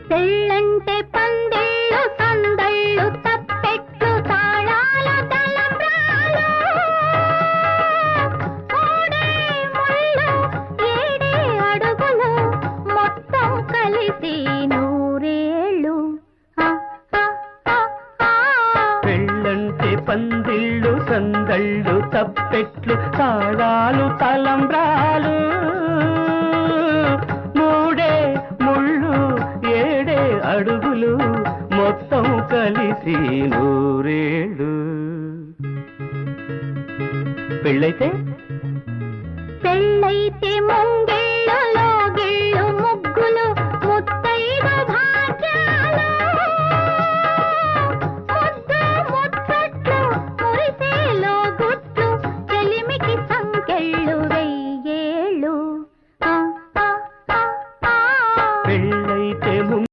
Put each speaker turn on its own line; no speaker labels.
పెళ్ళంటే పందిళ్ళు సందళ్ళు తప్పెట్లు తాళాల తలంబ్రాలు మూడే ముళ్ళు ఏడే అడుగులు మొత్తం కలిసి నూరేళ్ళు
పెళ్ళంటే పందిళ్ళు సందళ్ళు తప్పెట్లు తాళాలు తలంబ్రాలు మూడే ముళ్ళు ఏడే అడుగులు మొత్తం కలిసి నూరేళ్ళు. పెళ్ళైతే